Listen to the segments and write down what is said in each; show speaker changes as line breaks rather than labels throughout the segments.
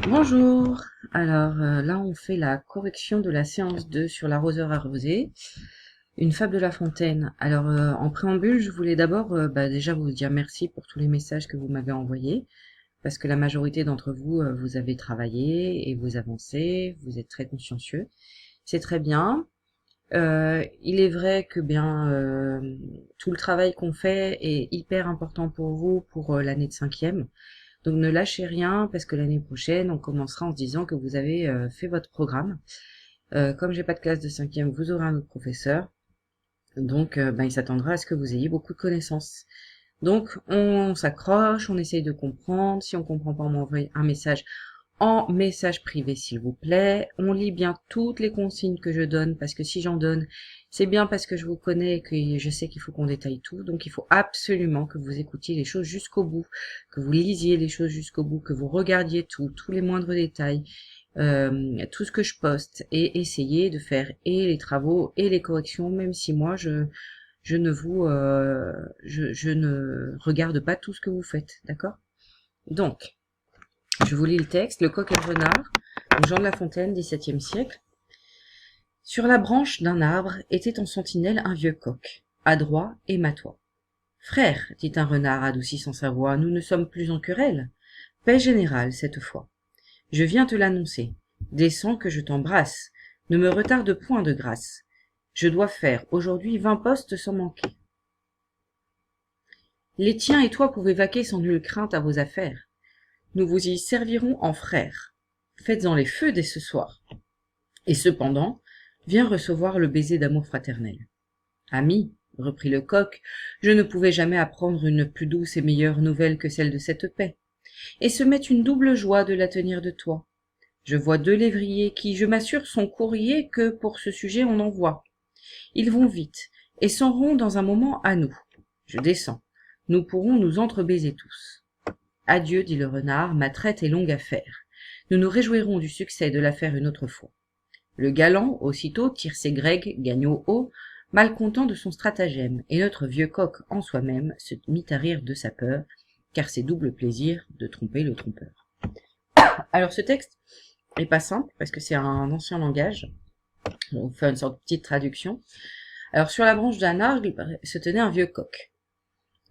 Bonjour, alors là on fait la correction de la séance 2 sur l'arroseur arrosé, une fable de La Fontaine. Alors en préambule, je voulais d'abord déjà vous dire merci pour tous les messages que vous m'avez envoyés, parce que la majorité d'entre vous, vous avez travaillé et vous avancez, vous êtes très consciencieux. C'est très bien. Il est vrai que tout le travail qu'on fait est hyper important pour vous pour l'année de cinquième. Donc ne lâchez rien parce que l'année prochaine, on commencera en se disant que vous avez fait votre programme. Comme j'ai pas de classe de cinquième, vous aurez un autre professeur. Donc il s'attendra à ce que vous ayez beaucoup de connaissances. Donc on s'accroche, on essaye de comprendre. Si on comprend pas, on m'envoie un message en message privé s'il vous plaît. On lit bien toutes les consignes que je donne parce que si j'en donne, c'est bien parce que je vous connais et que je sais qu'il faut qu'on détaille tout. Donc il faut absolument que vous écoutiez les choses jusqu'au bout, que vous lisiez les choses jusqu'au bout, que vous regardiez tout, tous les moindres détails, tout ce que je poste et essayez de faire et les travaux et les corrections, même si moi je ne vous je ne regarde pas tout ce que vous faites, d'accord? Donc je vous lis le texte. Le coq et le renard, Jean de La Fontaine, XVIIe siècle. Sur la branche d'un arbre était en sentinelle un vieux coq, adroit et matois. Frère, dit un renard adoucissant sa voix, nous ne sommes plus en querelle. Paix générale cette fois. Je viens te l'annoncer. Descends que je t'embrasse. Ne me retarde point de grâce. Je dois faire aujourd'hui 20 postes sans manquer. Les tiens et toi pouvez vaquer sans nulle crainte à vos affaires. Nous vous y servirons en frères. Faites-en les feux dès ce soir. Et cependant, viens recevoir le baiser d'amour fraternel. Ami, reprit le coq, je ne pouvais jamais apprendre une plus douce et meilleure nouvelle que celle de cette paix. Et se met une double joie de la tenir de toi. Je vois 2 lévriers qui, je m'assure, sont courriers que pour ce sujet on envoie. Ils vont vite, et s'en dans un moment à nous. Je descends. Nous pourrons nous entrebaiser tous. Adieu, dit le renard, ma traite est longue à faire. Nous nous réjouirons du succès de l'affaire une autre fois. Le galant, aussitôt, tire ses grègues, gagne au haut, mal content de son stratagème, et notre vieux coq en soi-même se mit à rire de sa peur, car c'est double plaisir de tromper le trompeur. Alors ce texte est pas simple, parce que c'est un ancien langage, on fait une sorte de petite traduction. Alors sur la branche d'un arbre se tenait un vieux coq.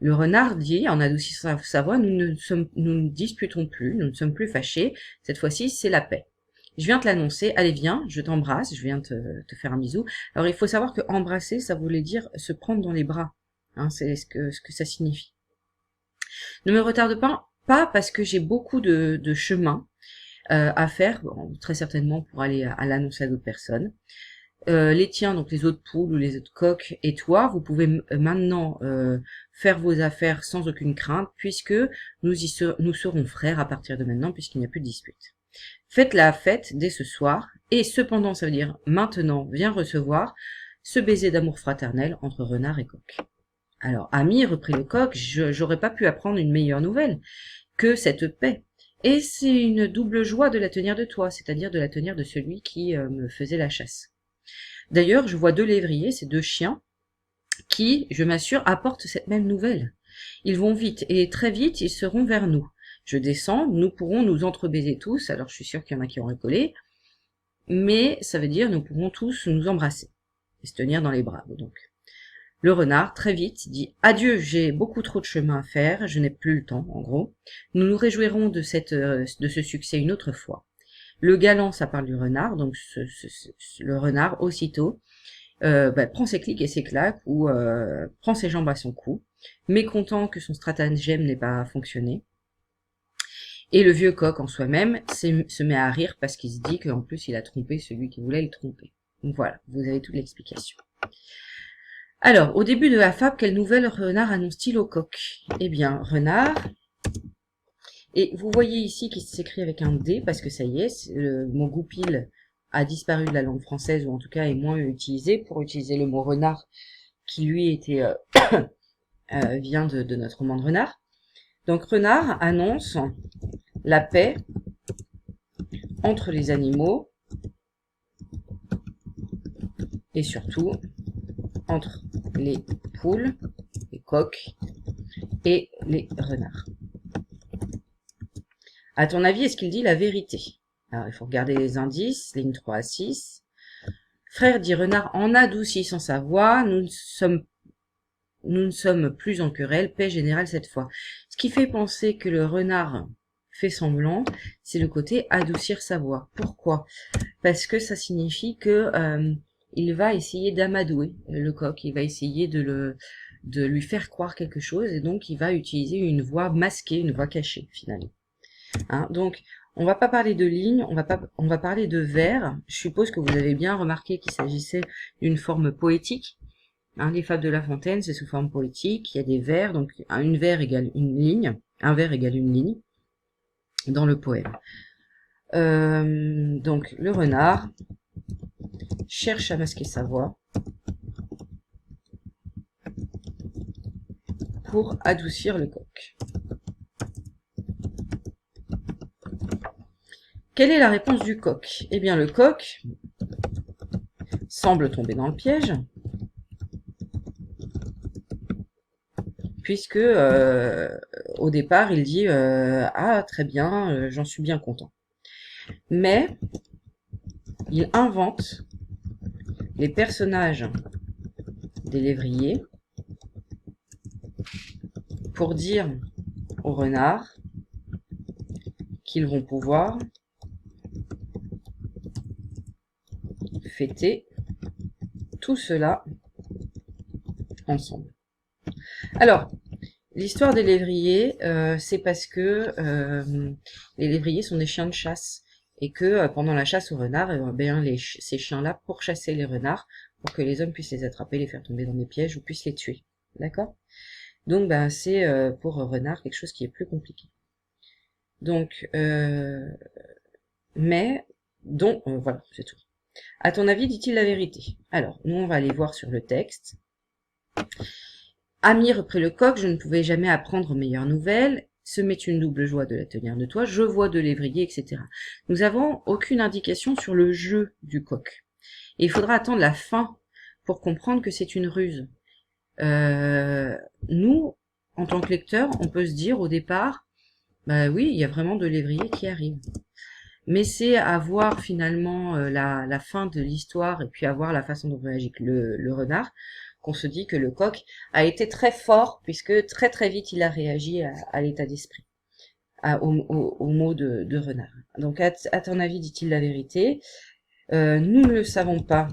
Le renard dit, en adoucissant sa voix, nous ne disputons plus, nous ne sommes plus fâchés, cette fois-ci c'est la paix. Je viens te l'annoncer, allez viens, je t'embrasse, je viens te faire un bisou. Alors il faut savoir que embrasser, ça voulait dire se prendre dans les bras, hein, c'est ce que ça signifie. Ne me retarde pas parce que j'ai beaucoup de chemin à faire, très certainement pour aller à l'annoncer à d'autres personnes. Les tiens, donc les autres poules ou les autres coqs, et toi, vous pouvez maintenant faire vos affaires sans aucune crainte, puisque nous serons frères à partir de maintenant, puisqu'il n'y a plus de dispute. Faites la fête dès ce soir, et cependant, ça veut dire maintenant, viens recevoir ce baiser d'amour fraternel entre renard et coq. Alors, ami, reprit le coq, j'aurais pas pu apprendre une meilleure nouvelle que cette paix. Et c'est une double joie de la tenir de toi, c'est-à-dire de la tenir de celui qui me faisait la chasse. D'ailleurs, je vois 2 lévriers, ces 2 chiens, qui, je m'assure, apportent cette même nouvelle. Ils vont vite, et très vite, ils seront vers nous. Je descends, nous pourrons nous entrebaiser tous, alors je suis sûre qu'il y en a qui ont rigolé, mais ça veut dire nous pourrons tous nous embrasser, et se tenir dans les bras, donc. Le renard, très vite, dit « Adieu, j'ai beaucoup trop de chemin à faire, je n'ai plus le temps, en gros. Nous nous réjouirons de ce succès une autre fois. » Le galant, ça parle du renard, donc le renard, aussitôt, prend ses clics et ses claques, ou prend ses jambes à son cou, mécontent que son stratagème n'ait pas fonctionné. Et le vieux coq, en soi-même, se met à rire parce qu'il se dit qu'en plus, il a trompé celui qui voulait le tromper. Donc voilà, vous avez toute l'explication. Alors, au début de la fable, quelle nouvelle renard annonce-t-il au coq? Eh bien, renard... Et vous voyez ici qu'il s'écrit avec un D, parce que ça y est, le mot goupil a disparu de la langue française, ou en tout cas est moins utilisé, pour utiliser le mot renard, qui lui était vient de notre roman de renard. Donc renard annonce la paix entre les animaux, et surtout entre les poules, les coqs et les renards. À ton avis, est-ce qu'il dit la vérité? Alors, il faut regarder les indices, lignes 3 à 6. Frère, dit Renard en adoucissant sa voix, nous ne sommes plus en querelle, paix générale cette fois. Ce qui fait penser que le renard fait semblant, c'est le côté adoucir sa voix. Pourquoi? Parce que ça signifie que il va essayer d'amadouer le coq, il va essayer de lui faire croire quelque chose, et donc il va utiliser une voix masquée, une voix cachée finalement. Hein, donc on va pas parler de lignes, on va parler de vers. Je suppose que vous avez bien remarqué qu'il s'agissait d'une forme poétique. Hein, les fables de La Fontaine, c'est sous forme poétique. Il y a des vers, donc une vers égale une ligne, un vers égale une ligne dans le poème. Donc le renard cherche à masquer sa voix pour adoucir le coq. Quelle est la réponse du coq? Eh bien, le coq semble tomber dans le piège, puisque au départ, il dit ah, très bien, j'en suis bien content. Mais il invente les personnages des lévriers pour dire aux renards qu'ils vont pouvoir fêter tout cela ensemble. Alors, l'histoire des lévriers, c'est parce que les lévriers sont des chiens de chasse et que pendant la chasse aux renards, ces chiens-là pourchassaient les renards pour que les hommes puissent les attraper, les faire tomber dans des pièges ou puissent les tuer. D'accord? Donc, c'est pour renard quelque chose qui est plus compliqué. Donc, voilà, c'est tout. À ton avis, dit-il la vérité? Alors, nous, on va aller voir sur le texte. Ami, reprit le coq, je ne pouvais jamais apprendre meilleure nouvelle. Ce m'est une double joie de la tenir de toi. Je vois de lévrier, etc. Nous avons aucune indication sur le jeu du coq. Et il faudra attendre la fin pour comprendre que c'est une ruse. Nous, en tant que lecteurs, on peut se dire au départ, bah oui, il y a vraiment de lévrier qui arrive. Mais c'est à voir finalement la fin de l'histoire et puis à voir la façon dont réagit le renard qu'on se dit que le coq a été très fort puisque très très vite il a réagi à l'état d'esprit, au mot de renard. Donc à ton avis, dit-il la vérité? Nous ne le savons pas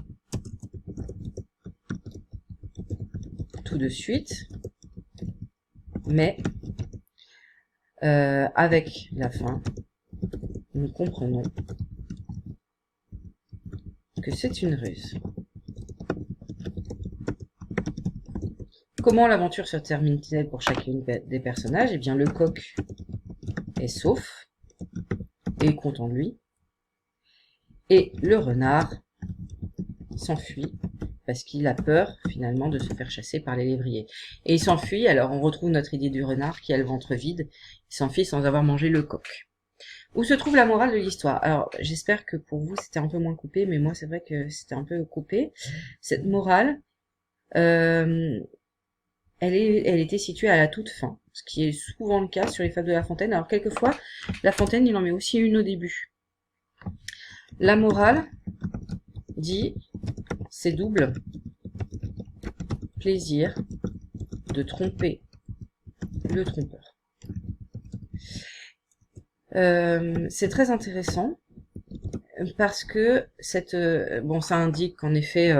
tout de suite, mais avec la fin, nous comprenons que c'est une ruse. Comment l'aventure se termine-t-elle pour chacun des personnages? Eh bien, le coq est sauf et est content de lui. Et le renard s'enfuit parce qu'il a peur, finalement, de se faire chasser par les lévriers. Et il s'enfuit, alors on retrouve notre idée du renard qui a le ventre vide. Il s'enfuit sans avoir mangé le coq. Où se trouve la morale de l'histoire? Alors, j'espère que pour vous, c'était un peu moins coupé, mais moi, c'est vrai que c'était un peu coupé. Cette morale, elle était située à la toute fin, ce qui est souvent le cas sur les fables de La Fontaine. Alors, quelquefois, La Fontaine, il en met aussi une au début. La morale dit, c'est double plaisir de tromper le trompeur. C'est très intéressant parce que ça indique qu'en effet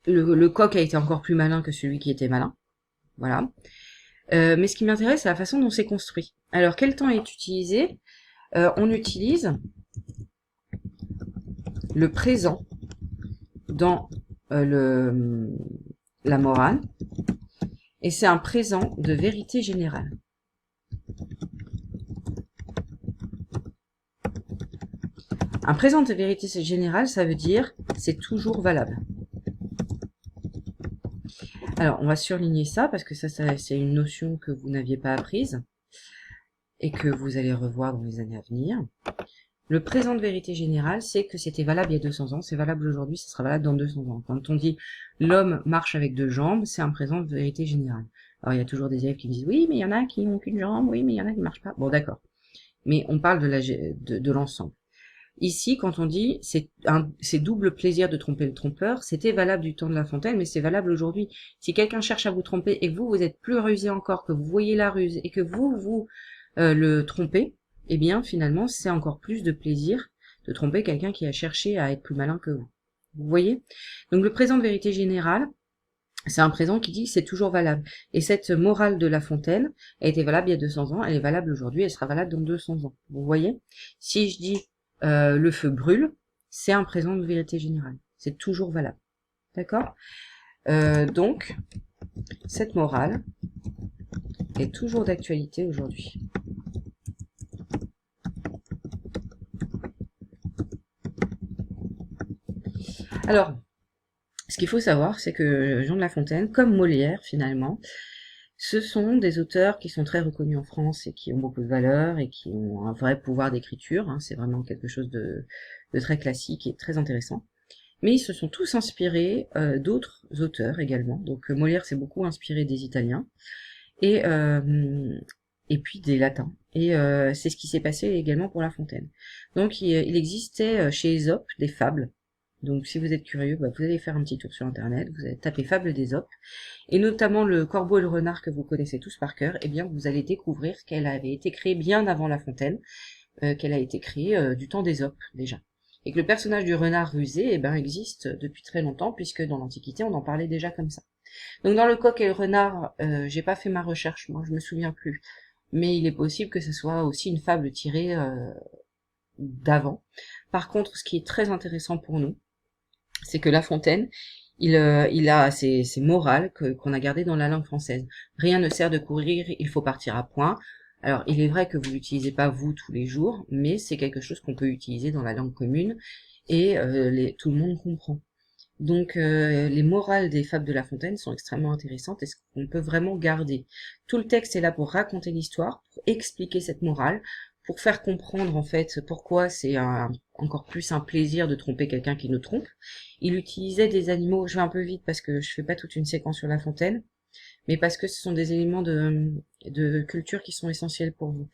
le coq a été encore plus malin que celui qui était malin, voilà. Mais ce qui m'intéresse, c'est la façon dont c'est construit. Alors, quel temps est utilisé? On utilise le présent dans la morale, et c'est un présent de vérité générale. Un présent de vérité générale, ça veut dire c'est toujours valable. Alors, on va surligner ça parce que ça c'est une notion que vous n'aviez pas apprise et que vous allez revoir dans les années à venir. Le présent de vérité générale, c'est que c'était valable il y a 200 ans, c'est valable aujourd'hui, ça sera valable dans 200 ans. Quand on dit l'homme marche avec deux jambes, c'est un présent de vérité générale. Alors il y a toujours des élèves qui me disent oui mais il y en a qui n'ont qu'une jambe, oui mais il y en a qui ne marchent pas. Bon d'accord. Mais on parle de l'ensemble. Ici, quand on dit c'est double plaisir de tromper le trompeur, c'était valable du temps de La Fontaine, mais c'est valable aujourd'hui. Si quelqu'un cherche à vous tromper et que vous êtes plus rusé encore, que vous voyez la ruse et que vous le trompez, eh bien finalement c'est encore plus de plaisir de tromper quelqu'un qui a cherché à être plus malin que vous. Vous voyez? Donc le présent de vérité générale, c'est un présent qui dit que c'est toujours valable. Et cette morale de La Fontaine a été valable il y a 200 ans, elle est valable aujourd'hui, elle sera valable dans 200 ans. Vous voyez? Si je dis le feu brûle, c'est un présent de vérité générale. C'est toujours valable. D'accord? Donc, cette morale est toujours d'actualité aujourd'hui. Alors, ce qu'il faut savoir, c'est que Jean de La Fontaine, comme Molière finalement, ce sont des auteurs qui sont très reconnus en France et qui ont beaucoup de valeur et qui ont un vrai pouvoir d'écriture. Hein, c'est vraiment quelque chose de très classique et très intéressant. Mais ils se sont tous inspirés d'autres auteurs également. Donc Molière s'est beaucoup inspiré des Italiens et puis des Latins. Et c'est ce qui s'est passé également pour La Fontaine. Donc il existait chez Ésope des fables. Donc si vous êtes curieux, vous allez faire un petit tour sur internet, vous allez taper Fables d'Ésope, et notamment le corbeau et le renard que vous connaissez tous par cœur, eh bien vous allez découvrir qu'elle avait été créée bien avant La Fontaine, qu'elle a été créée du temps d'Ésope déjà. Et que le personnage du renard rusé existe depuis très longtemps, puisque dans l'Antiquité on en parlait déjà comme ça. Donc dans le coq et le renard, j'ai pas fait ma recherche, moi je me souviens plus, mais il est possible que ce soit aussi une fable tirée d'avant. Par contre, ce qui est très intéressant pour nous, c'est que La Fontaine, il a ses morales qu'on a gardées dans la langue française. Rien ne sert de courir, il faut partir à point. Alors, il est vrai que vous l'utilisez pas vous tous les jours, mais c'est quelque chose qu'on peut utiliser dans la langue commune et tout le monde comprend. Donc, les morales des fables de La Fontaine sont extrêmement intéressantes et ce qu'on peut vraiment garder. Tout le texte est là pour raconter l'histoire, pour expliquer cette morale, pour faire comprendre en fait pourquoi c'est encore plus un plaisir de tromper quelqu'un qui nous trompe. Il utilisait des animaux, je vais un peu vite parce que je fais pas toute une séquence sur La Fontaine, mais parce que ce sont des éléments de culture qui sont essentiels pour vous.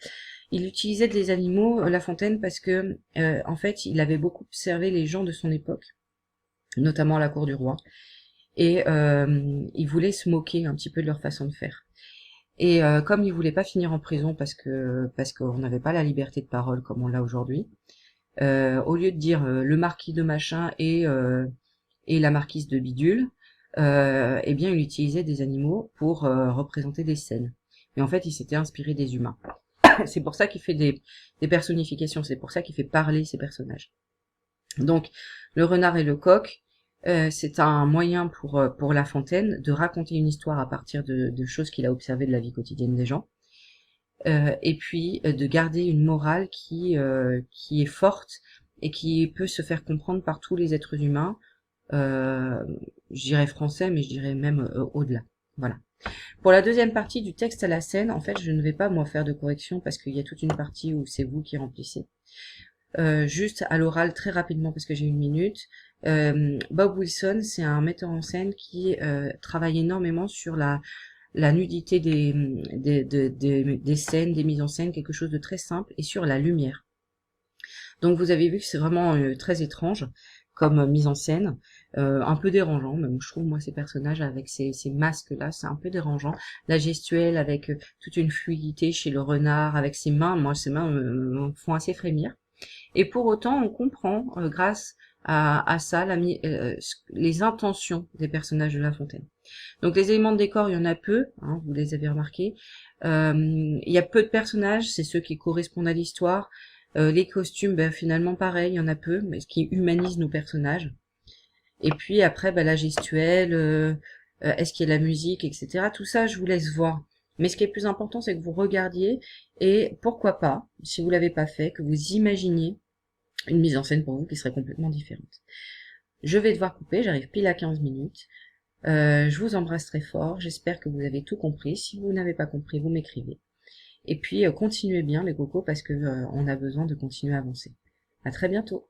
Il utilisait des animaux, La Fontaine, parce que en fait il avait beaucoup observé les gens de son époque, notamment à la cour du roi, et il voulait se moquer un petit peu de leur façon de faire. Et comme il voulait pas finir en prison parce qu'on n'avait pas la liberté de parole comme on l'a aujourd'hui, au lieu de dire le marquis de machin et la marquise de bidule, eh bien il utilisait des animaux pour représenter des scènes. Mais en fait, il s'était inspiré des humains. C'est pour ça qu'il fait des personnifications, c'est pour ça qu'il fait parler ces personnages. Donc, le renard et le coq, c'est un moyen pour La Fontaine de raconter une histoire à partir de choses qu'il a observées de la vie quotidienne des gens, et puis de garder une morale qui est forte et qui peut se faire comprendre par tous les êtres humains, je dirais français, mais je dirais même au-delà. Voilà. Pour la deuxième partie du texte à la scène, en fait, je ne vais pas moi faire de correction parce qu'il y a toute une partie où c'est vous qui remplissez. Juste à l'oral très rapidement parce que j'ai 1 minute. Bob Wilson, c'est un metteur en scène qui travaille énormément sur la nudité des scènes, des mises en scène, quelque chose de très simple, et sur la lumière. Donc vous avez vu que c'est vraiment très étrange comme mise en scène, un peu dérangeant, même je trouve moi ces personnages avec ces masques là, c'est un peu dérangeant. La gestuelle avec toute une fluidité chez le renard, avec ses mains, moi ses mains me font assez frémir. Et pour autant, on comprend, grâce à ça, les intentions des personnages de La Fontaine. Donc les éléments de décor, il y en a peu, hein, vous les avez remarqués. Il y a peu de personnages, c'est ceux qui correspondent à l'histoire. Les costumes, finalement pareil, il y en a peu, mais ce qui humanise nos personnages. Et puis après, la gestuelle, est-ce qu'il y a la musique, etc. Tout ça, je vous laisse voir. Mais ce qui est le plus important, c'est que vous regardiez et pourquoi pas, si vous l'avez pas fait, que vous imaginiez une mise en scène pour vous qui serait complètement différente. Je vais devoir couper, j'arrive pile à 15 minutes. Je vous embrasse très fort, j'espère que vous avez tout compris. Si vous n'avez pas compris, vous m'écrivez. Et puis continuez bien les cocos parce que on a besoin de continuer à avancer. À très bientôt.